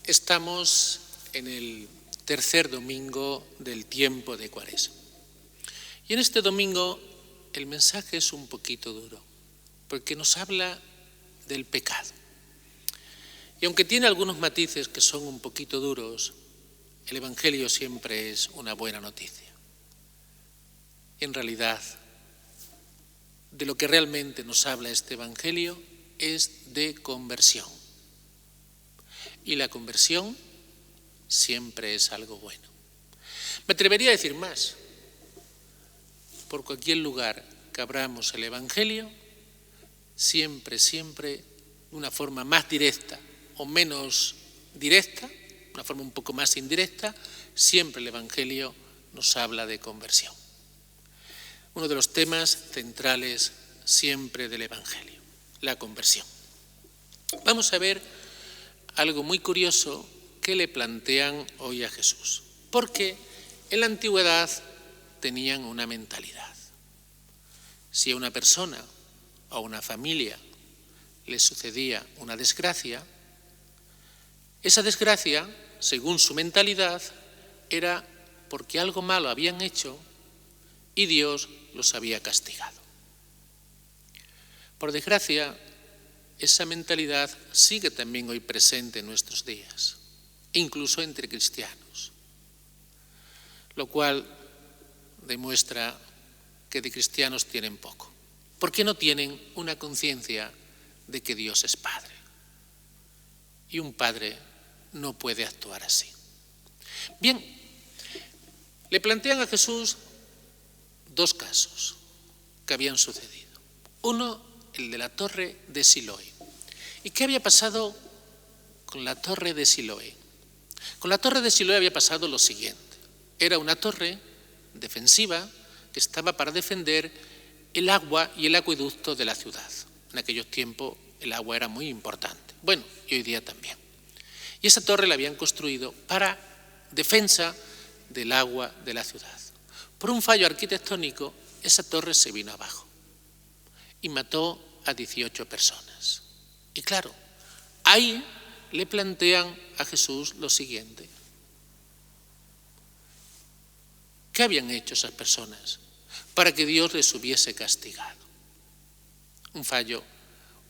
Estamos en el tercer domingo del tiempo de Cuaresma. Y en este domingo el mensaje es un poquito duro, porque nos habla del pecado. Y aunque tiene algunos matices que son un poquito duros, el Evangelio siempre es una buena noticia. En realidad, de lo que realmente nos habla este Evangelio es de conversión. Y la conversión siempre es algo bueno. Me atrevería a decir más. Por cualquier lugar que abramos el Evangelio, siempre, de una forma más directa o menos directa, una forma un poco más indirecta, siempre el Evangelio nos habla de conversión. Uno de los temas centrales siempre del Evangelio, la conversión. Vamos a ver algo muy curioso que le plantean hoy a Jesús, porque en la antigüedad tenían una mentalidad. Si a una persona o a una familia le sucedía una desgracia, esa desgracia, según su mentalidad, era porque algo malo habían hecho y Dios los había castigado. Por desgracia, esa mentalidad sigue también hoy presente en nuestros días, incluso entre cristianos, lo cual demuestra que de cristianos tienen poco, porque no tienen una conciencia de que Dios es Padre. Y un padre no puede actuar así. Bien, le plantean a Jesús dos casos que habían sucedido. Uno, el de la torre de Siloé. ¿Y qué había pasado con la torre de Siloé? Con la torre de Siloé había pasado lo siguiente. Era una torre defensiva que estaba para defender el agua y el acueducto de la ciudad. En aquellos tiempos el agua era muy importante. Bueno, y hoy día también. Y esa torre la habían construido para defensa del agua de la ciudad. Por un fallo arquitectónico, esa torre se vino abajo y mató a 18 personas. Y claro, ahí le plantean a Jesús lo siguiente. ¿Qué habían hecho esas personas para que Dios les hubiese castigado? Un fallo,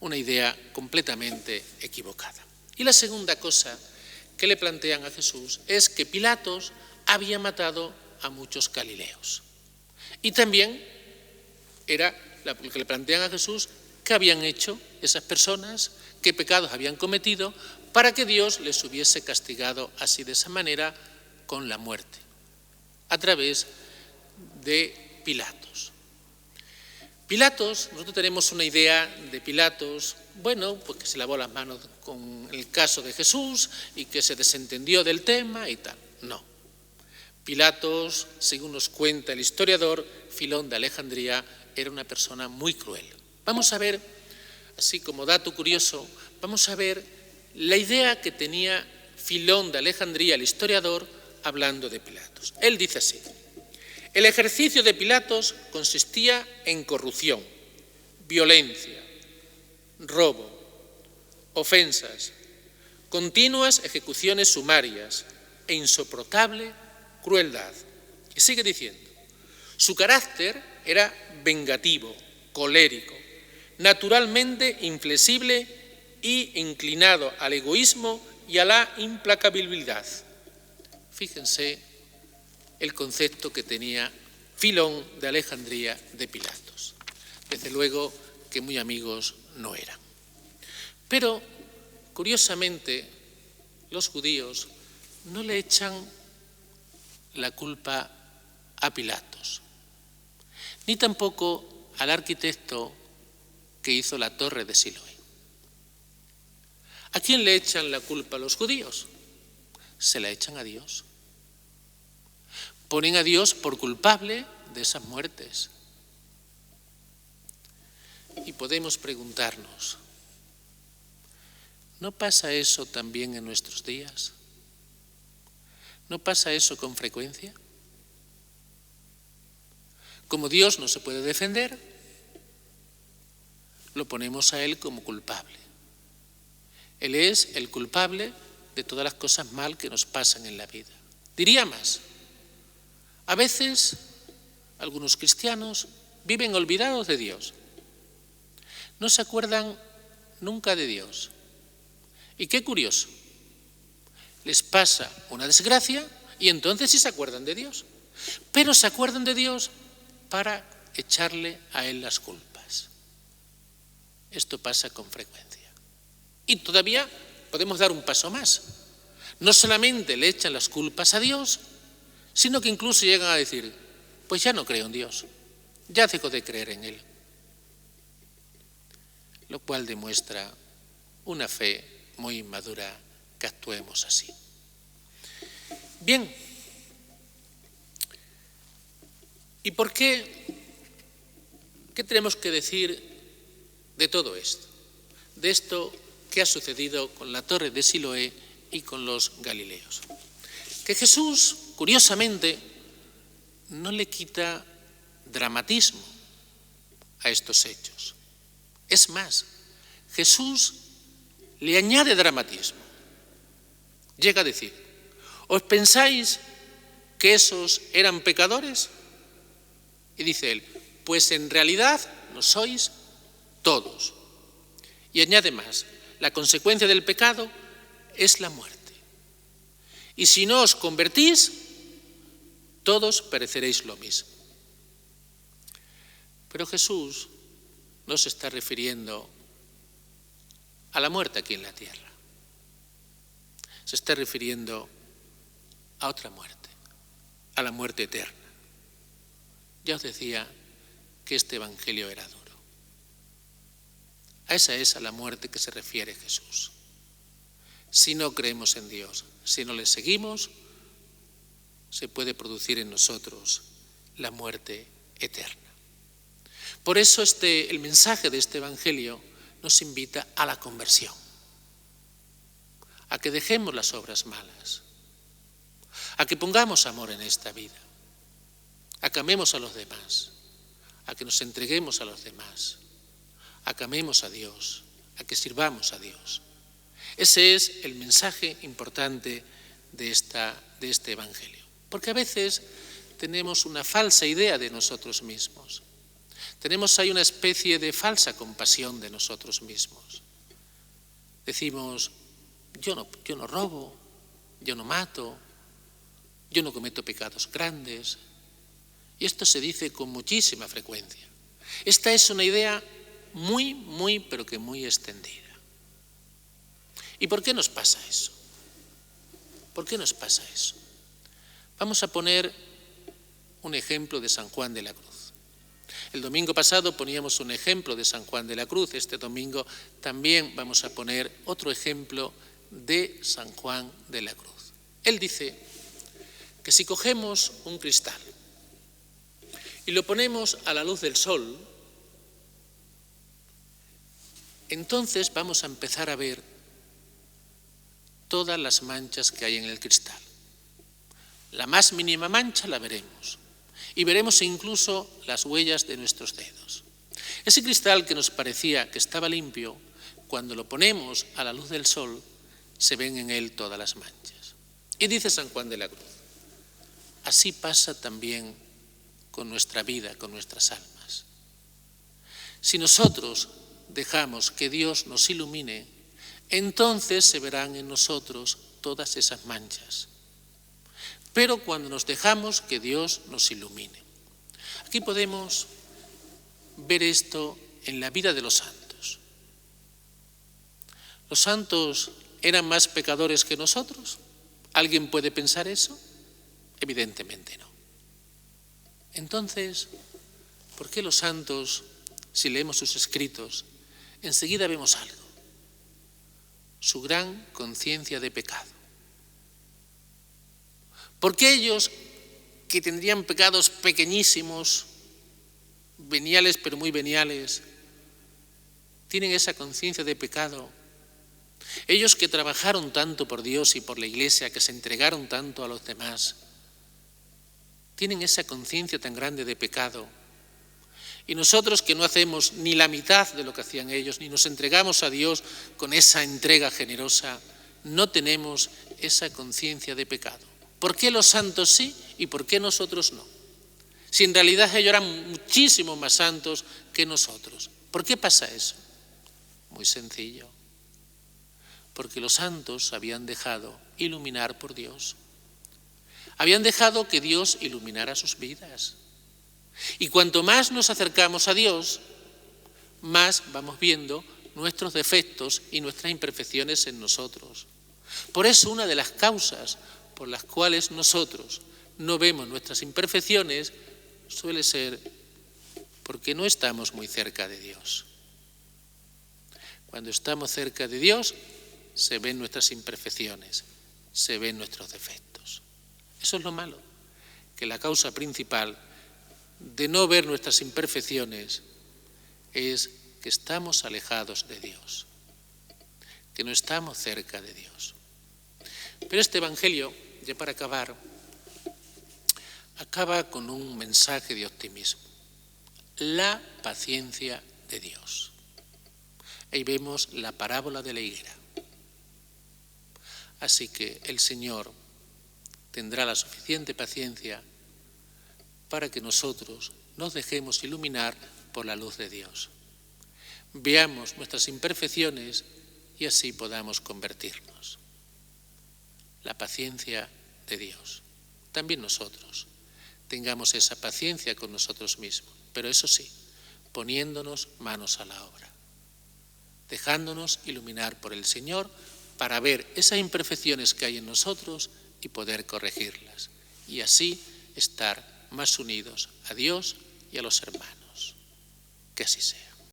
una idea completamente equivocada. Y la segunda cosa que le plantean a Jesús es que Pilatos había matado a muchos galileos. Y también era lo que le plantean a Jesús, qué habían hecho esas personas, qué pecados habían cometido para que Dios les hubiese castigado así de esa manera con la muerte, a través de Pilatos. Pilatos, nosotros tenemos una idea de Pilatos, bueno, pues que se lavó las manos con el caso de Jesús y que se desentendió del tema y tal. No. Pilatos, según nos cuenta el historiador Filón de Alejandría, era una persona muy cruel. Vamos a ver, así como dato curioso, vamos a ver la idea que tenía Filón de Alejandría, el historiador, hablando de Pilatos. Él dice así: el ejercicio de Pilatos consistía en corrupción, violencia, robo, ofensas, continuas ejecuciones sumarias e insoportable crueldad. Y sigue diciendo, su carácter era vengativo, colérico, naturalmente inflexible y inclinado al egoísmo y a la implacabilidad. Fíjense el concepto que tenía Filón de Alejandría de Pilatos. Desde luego que muy amigos no eran. Pero, curiosamente, los judíos no le echan la culpa a Pilatos, ni tampoco al arquitecto que hizo la torre de Siloé. ¿A quién le echan la culpa a los judíos? Se la echan a Dios. Ponen a Dios por culpable de esas muertes. Y podemos preguntarnos, ¿no pasa eso también en nuestros días? ¿No pasa eso con frecuencia? Como Dios no se puede defender, lo ponemos a Él como culpable. Él es el culpable de todas las cosas mal que nos pasan en la vida. Diría más, a veces algunos cristianos viven olvidados de Dios. No se acuerdan nunca de Dios. Y qué curioso, les pasa una desgracia y entonces sí se acuerdan de Dios. Pero se acuerdan de Dios para echarle a Él las culpas. Esto pasa con frecuencia. Y todavía podemos dar un paso más. No solamente le echan las culpas a Dios, sino que incluso llegan a decir, pues ya no creo en Dios, ya dejo de creer en Él. Lo cual demuestra una fe muy inmadura que actuemos así. Bien, ¿y por qué? ¿Qué tenemos que decir de todo esto? De esto que ha sucedido con la torre de Siloé y con los galileos. Que Jesús, curiosamente, no le quita dramatismo a estos hechos. Es más, Jesús le añade dramatismo. Llega a decir, ¿os pensáis que esos eran pecadores? Y dice él, pues en realidad lo sois todos. Y añade más, la consecuencia del pecado es la muerte. Y si no os convertís, todos pereceréis lo mismo. Pero Jesús no se está refiriendo a la muerte aquí en la tierra. Se está refiriendo a otra muerte, a la muerte eterna. Ya os decía que este evangelio era duro. A esa es a la muerte que se refiere Jesús. Si no creemos en Dios, si no le seguimos, se puede producir en nosotros la muerte eterna. Por eso el mensaje de este evangelio nos invita a la conversión, a que dejemos las obras malas, a que pongamos amor en esta vida, a que amemos a los demás, a que nos entreguemos a los demás, a que amemos a Dios, a que sirvamos a Dios. Ese es el mensaje importante de este evangelio. Porque a veces tenemos una falsa idea de nosotros mismos. Tenemos ahí una especie de falsa compasión de nosotros mismos. Decimos, yo no robo, yo no mato, yo no cometo pecados grandes. Y esto se dice con muchísima frecuencia. Esta es una idea muy, pero que muy extendida. ¿Y por qué nos pasa eso? ¿Por qué nos pasa eso? Vamos a poner un ejemplo de San Juan de la Cruz. El domingo pasado poníamos un ejemplo de San Juan de la Cruz. Este domingo también vamos a poner otro ejemplo de San Juan de la Cruz. Él dice que si cogemos un cristal y lo ponemos a la luz del sol, entonces vamos a empezar a ver todas las manchas que hay en el cristal. La más mínima mancha la veremos. Y veremos incluso las huellas de nuestros dedos. Ese cristal que nos parecía que estaba limpio, cuando lo ponemos a la luz del sol, se ven en él todas las manchas. Y dice San Juan de la Cruz, así pasa también con nuestra vida, con nuestras almas. Si nosotros dejamos que Dios nos ilumine, entonces se verán en nosotros todas esas manchas. Pero cuando nos dejamos que Dios nos ilumine. Aquí podemos ver esto en la vida de los santos. ¿Los santos eran más pecadores que nosotros? ¿Alguien puede pensar eso? Evidentemente no. Entonces, ¿por qué los santos, si leemos sus escritos, enseguida vemos algo? Su gran conciencia de pecado. Porque ellos, que tendrían pecados pequeñísimos, veniales pero muy veniales, tienen esa conciencia de pecado. Ellos que trabajaron tanto por Dios y por la Iglesia, que se entregaron tanto a los demás, tienen esa conciencia tan grande de pecado. Y nosotros que no hacemos ni la mitad de lo que hacían ellos, ni nos entregamos a Dios con esa entrega generosa, no tenemos esa conciencia de pecado. ¿Por qué los santos sí y por qué nosotros no? Si en realidad ellos eran muchísimo más santos que nosotros. ¿Por qué pasa eso? Muy sencillo. Porque los santos habían dejado iluminar por Dios. Habían dejado que Dios iluminara sus vidas. Y cuanto más nos acercamos a Dios, más vamos viendo nuestros defectos y nuestras imperfecciones en nosotros. Por eso una de las causas por las cuales nosotros no vemos nuestras imperfecciones suele ser porque no estamos muy cerca de Dios. Cuando estamos cerca de Dios, se ven nuestras imperfecciones, se ven nuestros defectos. Eso es lo malo, que la causa principal de no ver nuestras imperfecciones es que estamos alejados de Dios, que no estamos cerca de Dios. Pero este Evangelio, ya para acabar, acaba con un mensaje de optimismo. La paciencia de Dios. Ahí vemos la parábola de la higuera. Así que el Señor tendrá la suficiente paciencia para que nosotros nos dejemos iluminar por la luz de Dios. Veamos nuestras imperfecciones y así podamos convertirnos. La paciencia de Dios. También nosotros tengamos esa paciencia con nosotros mismos, pero eso sí, poniéndonos manos a la obra, dejándonos iluminar por el Señor para ver esas imperfecciones que hay en nosotros y poder corregirlas, y así estar más unidos a Dios y a los hermanos. Que así sea.